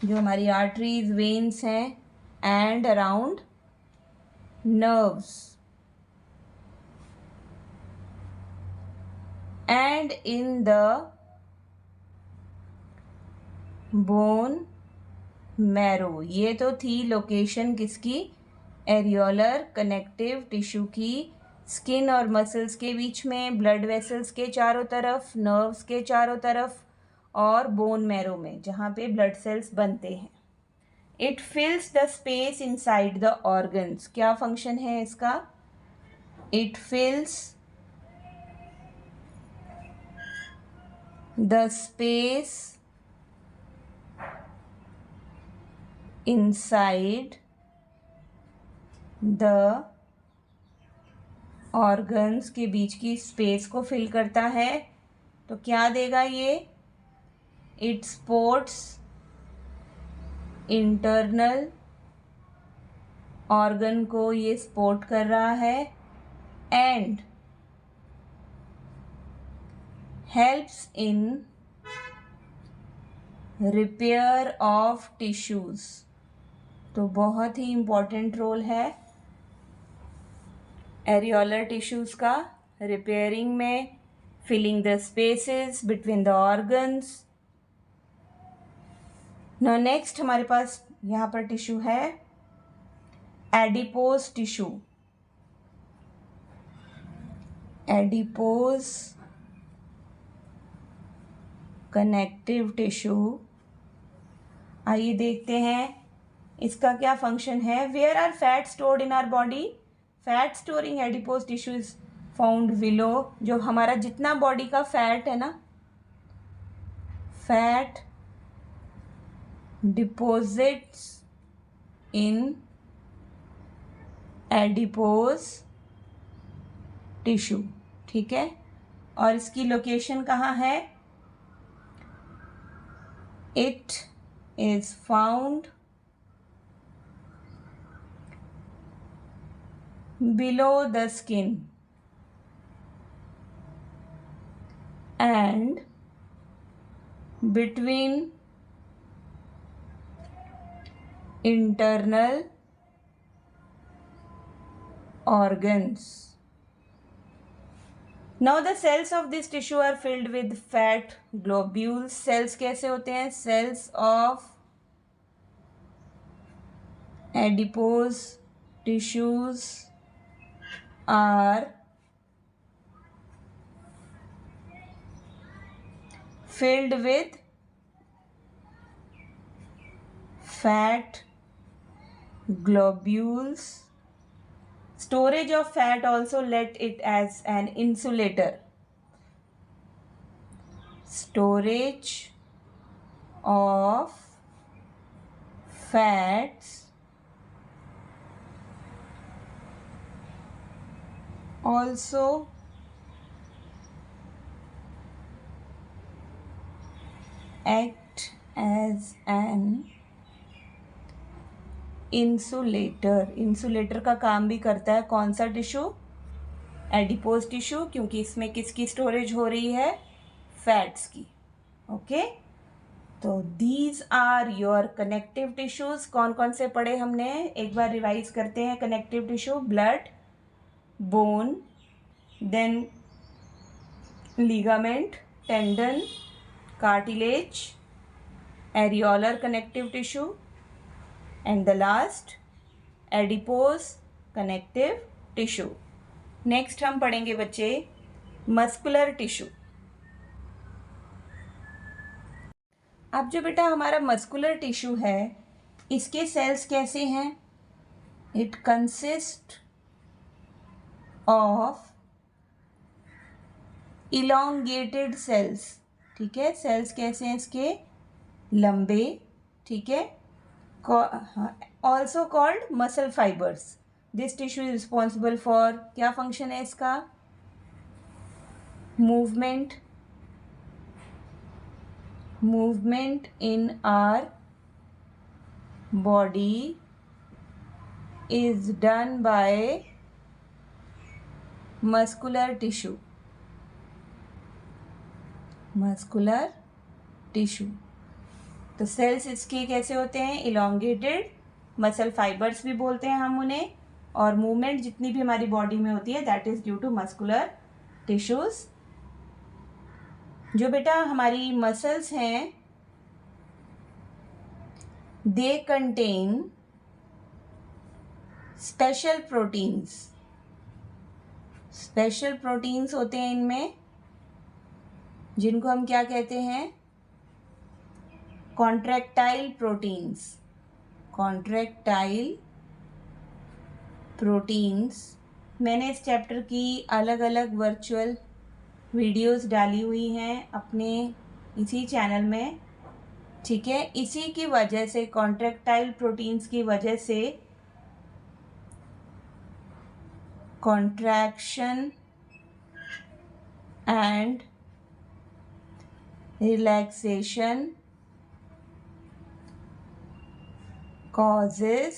जो हमारी आर्टरीज वेन्स हैं, and around nerves, and in the bone marrow. ये तो थी लोकेशन किसकी? एरियोलर कनेक्टिव टिश्यू की, स्किन और मसल्स के बीच में, ब्लड वेसल्स के चारों तरफ, नर्व्स के चारों तरफ, और बोन मैरो में जहाँ पे ब्लड सेल्स बनते हैं। It फिल्स the space inside the organs. क्या फंक्शन है इसका? It फिल्स the space inside the organs के बीच की स्पेस को फिल करता है। तो क्या देगा ये? इट सपोर्ट्स इंटरनल ऑर्गन को ये सपोर्ट कर रहा है, and helps in repair of tissues. तो बहुत ही इम्पॉर्टेंट रोल है एरियोलर टिश्यूज़ का रिपेयरिंग में, filling the spaces between the organs. Now next हमारे पास यहाँ पर टिश्यू है adipose tissue. Adipose connective tissue, आइए देखते हैं इसका क्या फंक्शन है। Where are fat stored in our body? Fat storing adipose tissue is found below. जो हमारा जितना बॉडी का फैट है ना, fat deposits in adipose tissue, ठीक है। और इसकी लोकेशन कहाँ है? It is found below the skin and between internal organs. Now the cells of this tissue are filled with fat globules. Cells कैसे होते हैं? Cells of adipose tissues are filled with fat globules. Storage of fat also let it as an insulator. Storage of fats also act as an insulator. Insulator का काम भी करता है कौन सा टिश्यू? एडिपोज टिश्यू, क्योंकि इसमें किसकी स्टोरेज हो रही है? फैट्स की। ओके, तो these are your connective tissues. कौन कौन से पढ़े हमने? एक बार रिवाइज करते हैं। Connective tissue, blood, bone, then ligament, tendon, cartilage, areolar connective tissue, and the last adipose connective tissue. Next हम पढ़ेंगे बच्चे मस्कुलर टिश्यू। अब जो बेटा हमारा मस्कुलर टिश्यू है, इसके सेल्स कैसे हैं? It consist of elongated cells, ठीक है। सेल्स कैसे हैं इसके? लंबे, ठीक है। Also called muscle fibres. This tissue is responsible for, क्या फंक्शन है इसका? movement in our body is done by muscular tissue. तो सेल्स इसके कैसे होते हैं? इलोंगेटेड, मसल फाइबर्स भी बोलते हैं हम उन्हें, और मूवमेंट जितनी भी हमारी बॉडी में होती है that is due to muscular tissues. जो बेटा हमारी मसल्स हैं दे कंटेन स्पेशल प्रोटीन्स होते हैं इनमें, जिनको हम क्या कहते हैं? Contractile proteins. मैंने इस चैप्टर की अलग अलग वर्चुअल वीडियोस डाली हुई हैं अपने इसी चैनल में, ठीक है। इसी की वजह से, कॉन्ट्रैक्टाइल प्रोटीन्स की वजह से contraction and relaxation causes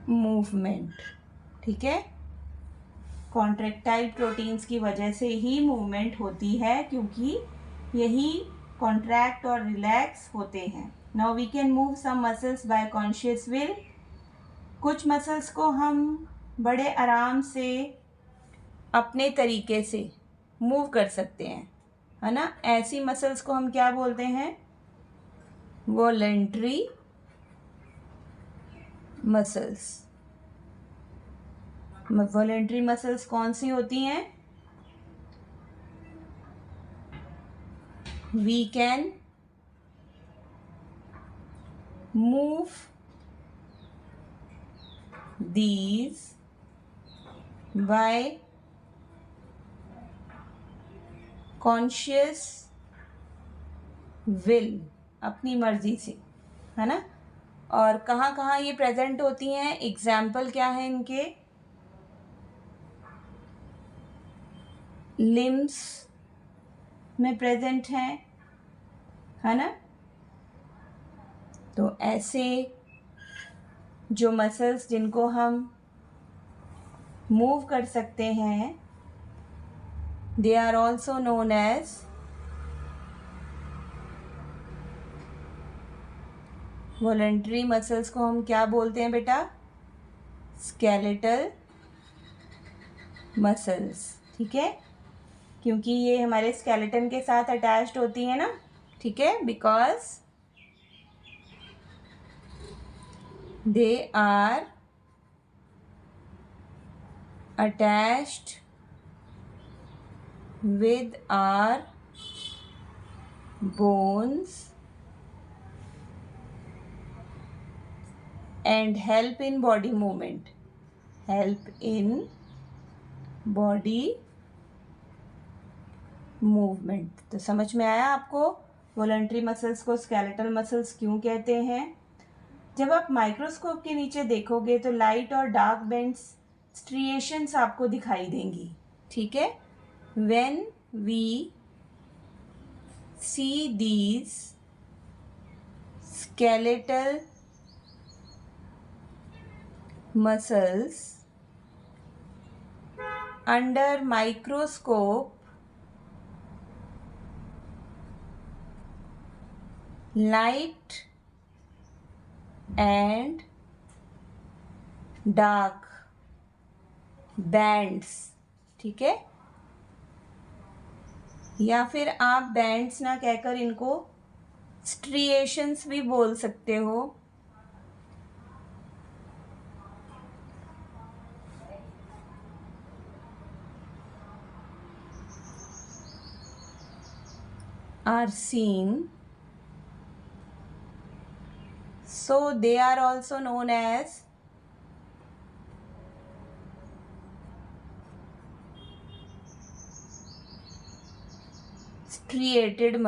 movement, ठीक है। कॉन्ट्रैक्टाइल प्रोटीन्स की वजह से ही मूवमेंट होती है, क्योंकि यही कॉन्ट्रैक्ट और रिलैक्स होते हैं। Now we can move some muscles by conscious will. कुछ मसल्स को हम बड़े आराम से अपने तरीके से मूव कर सकते हैं, है ना। ऐसी मसल्स को हम क्या बोलते हैं? Voluntary muscles. वॉलंटरी मसल्स कौन सी होती हैं? We can move these by conscious will, अपनी मर्जी से, है ना। और कहाँ कहाँ ये प्रेजेंट होती हैं? एग्जाम्पल क्या है इनके? लिम्स में प्रेजेंट हैं, है ना। तो ऐसे जो मसल्स जिनको हम मूव कर सकते हैं they are also known as voluntary muscles को हम क्या बोलते हैं बेटा? स्केलेटल मसल्स, ठीक है। क्योंकि ये हमारे स्केलेटन के साथ अटैच्ड होती है ना, ठीक है, because they are attached with our bones and help in body movement. तो समझ में आया आपको वॉलंटरी मसल्स को स्केलेटल मसल्स क्यों कहते हैं? जब आप माइक्रोस्कोप के नीचे देखोगे तो लाइट और डार्क बैंड्स, स्ट्रिएशंस आपको दिखाई देंगी, ठीक है। When we see these skeletal muscles under microscope, light and dark bands, ठीक है। या फिर आप बैंड्स ना कहकर इनको स्ट्रिएशंस भी बोल सकते हो। Are seen, so they are also known as striated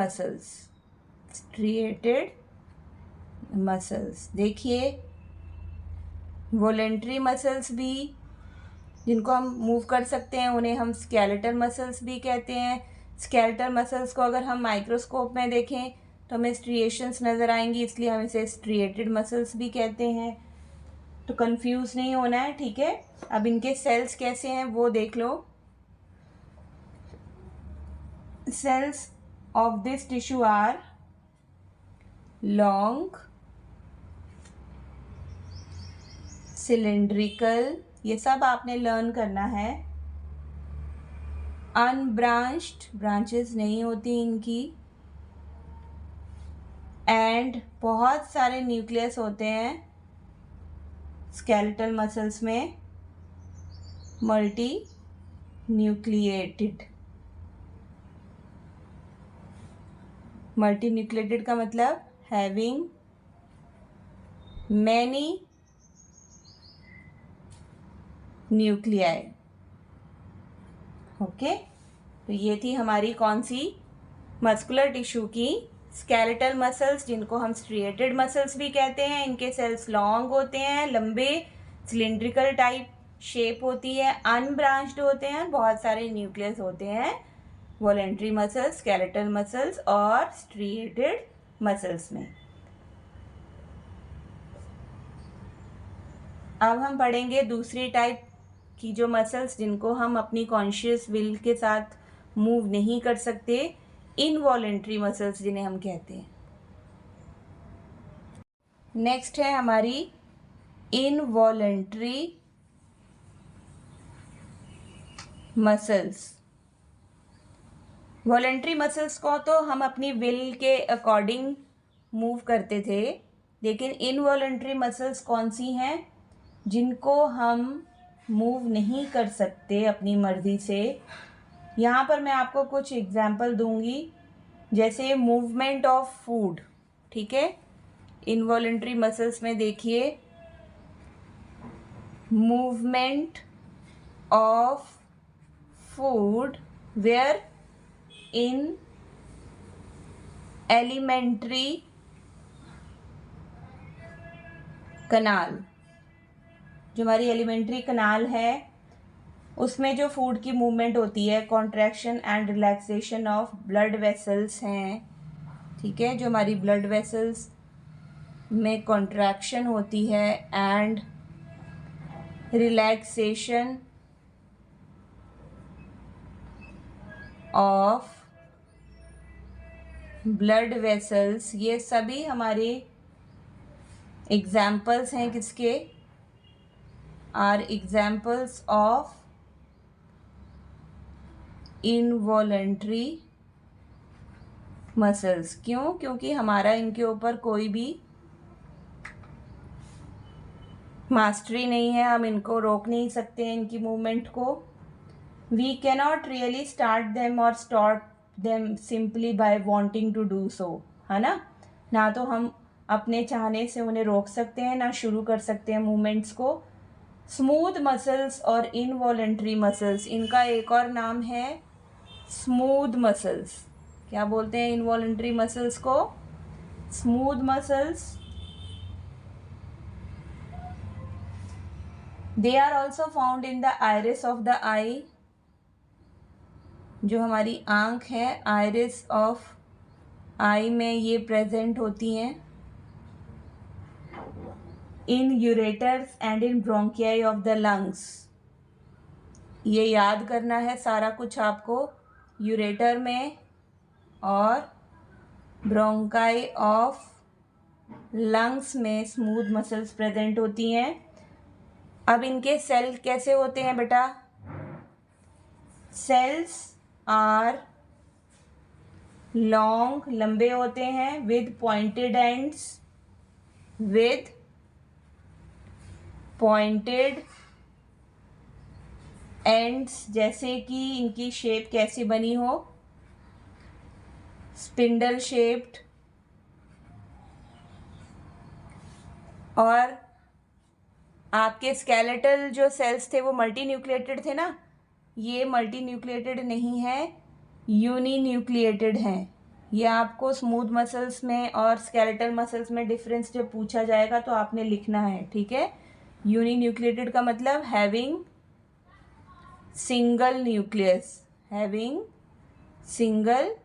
muscles. देखिए वॉलेंट्री मसल्स भी जिनको हम मूव कर सकते हैं उन्हें हम स्केलेटल मसल्स भी कहते हैं। स्केलेटल मसल्स को अगर हम माइक्रोस्कोप में देखें तो हमें स्ट्रिएशंस नज़र आएंगी, इसलिए हम इसे स्ट्रिएटेड मसल्स भी कहते हैं। तो कंफ्यूज नहीं होना है, ठीक है। अब इनके सेल्स कैसे हैं वो देख लो। Cells of this tissue are long, cylindrical, ये सब आपने लर्न करना है। अनब्रांच्ड, ब्रांचेस नहीं होती इनकी, एंड बहुत सारे न्यूक्लियस होते हैं स्केलेटल मसल्स में, मल्टी न्यूक्लिएटेड। मल्टी न्यूक्लिएटेड का मतलब हैविंग मैनी न्यूक्लियाई। ओके, तो ये थी हमारी कौन सी, मस्कुलर टिश्यू की स्केलेटल मसल्स, जिनको हम स्ट्रिएटेड मसल्स भी कहते हैं। इनके सेल्स लॉन्ग होते हैं, लंबे, सिलिंड्रिकल टाइप शेप होती है, अनब्रांच्ड होते हैं, बहुत सारे न्यूक्लियस होते हैं। वॉलेंट्री मसल्स, स्केलेटल मसल्स और स्ट्रिएटेड मसल्स में। अब हम पढ़ेंगे दूसरी टाइप की जो मसल्स जिनको हम अपनी कॉन्शियस विल के साथ मूव नहीं कर सकते, इनवॉलेंट्री मसल्स जिन्हें हम कहते हैं। नेक्स्ट है हमारी इनवॉलेंट्री मसल्स। वॉलेंट्री मसल्स को तो हम अपनी विल के अकॉर्डिंग मूव करते थे, लेकिन इनवॉलेंट्री मसल्स कौन सी हैं जिनको हम मूव नहीं कर सकते अपनी मर्ज़ी से। यहाँ पर मैं आपको कुछ एग्जाम्पल दूंगी, जैसे मूवमेंट ऑफ फूड, ठीक है। इनवॉलेंट्री मसल्स में देखिए, movement of food where in alimentary canal. जो हमारी एलिमेंट्री कनाल है उसमें जो फूड की मूवमेंट होती है, contraction and relaxation of blood vessels हैं, ठीक है। जो हमारी ब्लड वेसल्स में कॉन्ट्रैक्शन होती है and relaxation of blood vessels, ये सभी हमारे एग्जाम्पल्स हैं किसके, are examples of involuntary muscles. क्यों? क्योंकि हमारा इनके ऊपर कोई भी मास्टरी नहीं है, हम इनको रोक नहीं सकते हैं इनकी मूवमेंट को। We cannot really start them और stop them simply by wanting to do so, है ना तो हम अपने चाहने से उन्हें रोक सकते हैं, ना शुरू कर सकते हैं मूवमेंट्स को। स्मूथ मसल्स और इनवॉलेंट्री मसल्स, इनका एक और नाम है स्मूथ मसल्स। क्या बोलते हैं इनवॉलेंट्री मसल्स को? Smooth muscles. They are also found in the iris of the eye. जो हमारी आँख है, आइरिस ऑफ आई में ये प्रेजेंट होती हैं। In ureters and in bronchi of the lungs. ये याद करना है सारा कुछ आपको। यूरेटर में और ब्रोंकाई ऑफ लंग्स में स्मूथ मसल्स प्रेजेंट होती हैं। अब इनके सेल कैसे होते हैं बेटा? सेल्स आर लॉन्ग, लंबे होते हैं, with pointed ends, with pointed ends, जैसे कि इनकी शेप कैसी बनी हो, स्पिंडल शेप्ड। और आपके स्केलेटल जो सेल्स थे वो मल्टी न्यूक्लिएटेड थे ना, ये मल्टी न्यूक्लिएटेड नहीं है, यूनी न्यूक्लिएटेड हैं। ये आपको स्मूथ मसल्स में और स्केलेटल मसल्स में डिफरेंस जब पूछा जाएगा तो आपने लिखना है, ठीक है। यूनी न्यूक्लिएटेड का मतलब having single nucleus, having single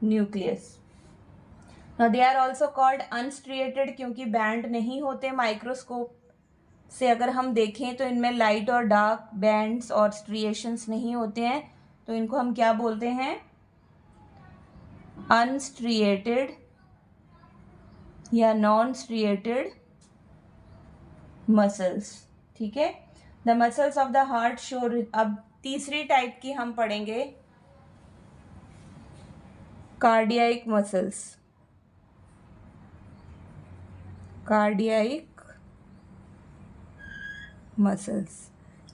nucleus. Now they are also called unstriated क्योंकि बैंड नहीं होते माइक्रोस्कोप से अगर हम देखें तो इनमें लाइट और डार्क बैंड्स और स्ट्रिएशंस नहीं होते हैं, तो इनको हम क्या बोलते हैं? अनस्ट्रिएटेड या नॉन स्ट्रिएटेड मसल्स. ठीक है. The muscles of the heart show. अब तीसरी टाइप की हम पढ़ेंगे कार्डियाइक मसल्स. कार्डियाइक मसल्स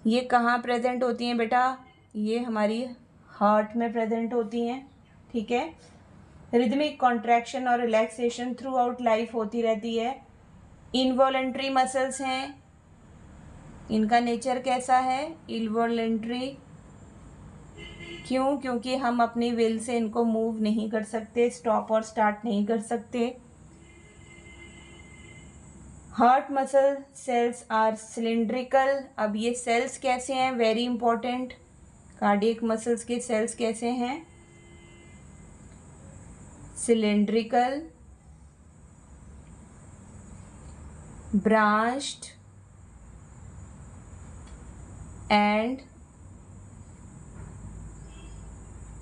ये कहाँ प्रेजेंट होती हैं बेटा? ये हमारी हार्ट में प्रेजेंट होती हैं. ठीक है. रिदमिक कॉन्ट्रैक्शन और रिलैक्सेशन थ्रू आउट लाइफ होती रहती है. इनवॉलेंट्री मसल्स हैं. इनका नेचर कैसा है? इनवॉलेंट्री. क्यों? क्योंकि हम अपनी विल से इनको मूव नहीं कर सकते, स्टॉप और स्टार्ट नहीं कर सकते. Heart muscle cells are cylindrical. अब ये सेल्स कैसे हैं? Very important. कार्डियक मसल्स के सेल्स कैसे हैं? Cylindrical, branched and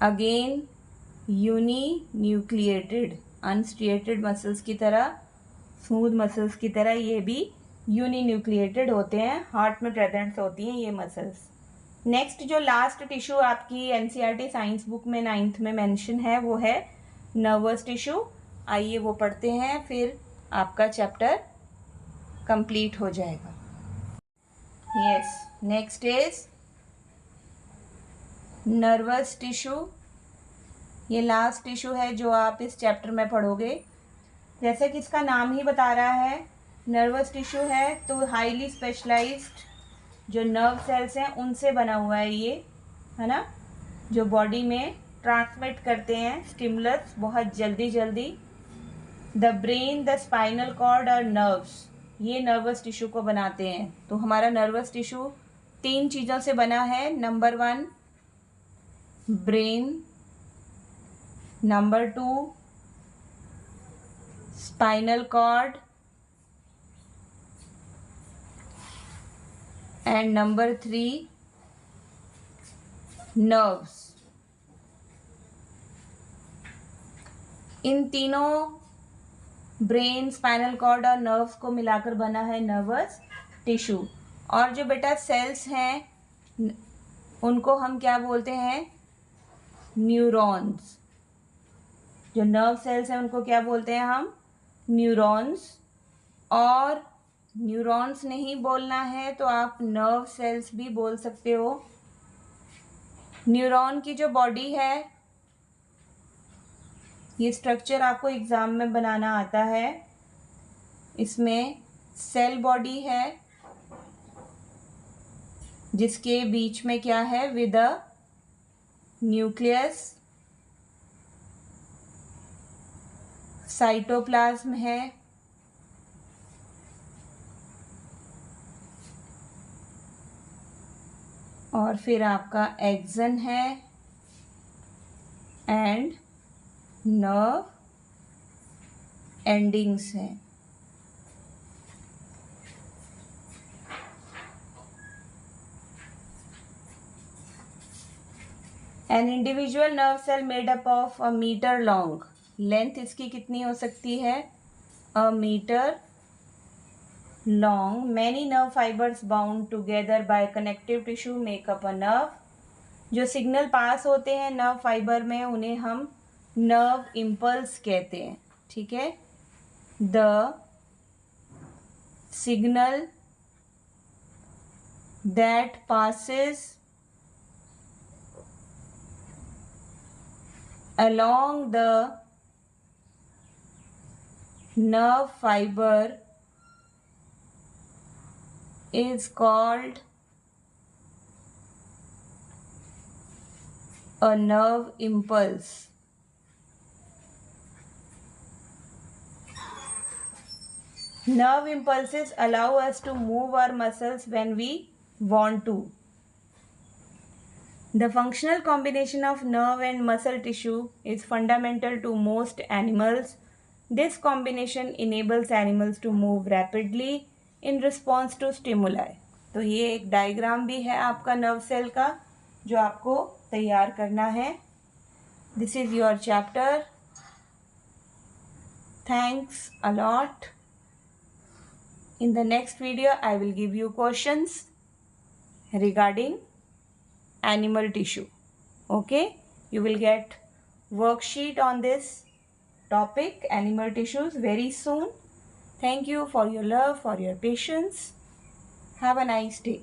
again uninucleated. Unstriated muscles की तरह, स्मूथ मसल्स की तरह ये भी यूनिन्यूक्लिएटेड होते हैं. हार्ट में प्रेजेंट होती हैं ये मसल्स. नेक्स्ट जो लास्ट टिश्यू आपकी एनसीईआरटी साइंस बुक में 9th में मेंशन है वो है नर्वस टिश्यू. आइए वो पढ़ते हैं, फिर आपका चैप्टर कंप्लीट हो जाएगा. Yes, next is nervous tissue. ये लास्ट टिश्यू है जो आप इस चैप्टर में पढ़ोगे. जैसे कि इसका नाम ही बता रहा है नर्वस टिश्यू है, तो हाईली स्पेशलाइज्ड जो नर्व सेल्स हैं उनसे बना हुआ है ये, है ना, जो बॉडी में ट्रांसमिट करते हैं स्टिमुलस बहुत जल्दी जल्दी. The brain, the spinal cord और नर्व्स ये नर्वस टिश्यू को बनाते हैं. तो हमारा नर्वस टिश्यू 3 चीज़ों से बना है. Number 1 brain, number 2 spinal cord and number 3 nerves. इन तीनों ब्रेन, स्पाइनल कॉर्ड और नर्व्स को मिलाकर बना है नर्वस टिश्यू. और जो बेटा सेल्स हैं उनको हम क्या बोलते हैं? न्यूरॉन्स. जो नर्व सेल्स हैं उनको क्या बोलते हैं हम? न्यूरॉन्स. और न्यूरॉन्स नहीं बोलना है तो आप नर्व सेल्स भी बोल सकते हो. न्यूरॉन की जो बॉडी है, ये स्ट्रक्चर आपको एग्ज़ाम में बनाना आता है. इसमें सेल बॉडी है जिसके बीच में क्या है? With a nucleus. साइटोप्लाज्म है. और फिर आपका एक्सन है एंड नर्व एंडिंग्स हैं. An individual nerve cell made up of a metre long. Length इसकी कितनी हो सकती है? A metre long. Many nerve fibres bound together by connective tissue make up a nerve. जो सिग्नल पास होते हैं nerve fibre में उन्हें हम नर्व इम्पल्स कहते हैं. ठीक है. The signal that passes along the nerve fiber is called a nerve impulse. Nerve impulses allow us to move our muscles when we want to. The functional combination of nerve and muscle tissue is fundamental to most animals. This combination enables animals to move rapidly in response to stimuli. तो ये एक diagram भी है आपका nerve cell का जो आपको तैयार करना है. This is your chapter. Thanks a lot. In the next video, I will give you questions regarding animal tissue. Okay, you will get worksheet on this topic, animal tissues, very soon. Thank you for your love, for your patience. Have a nice day.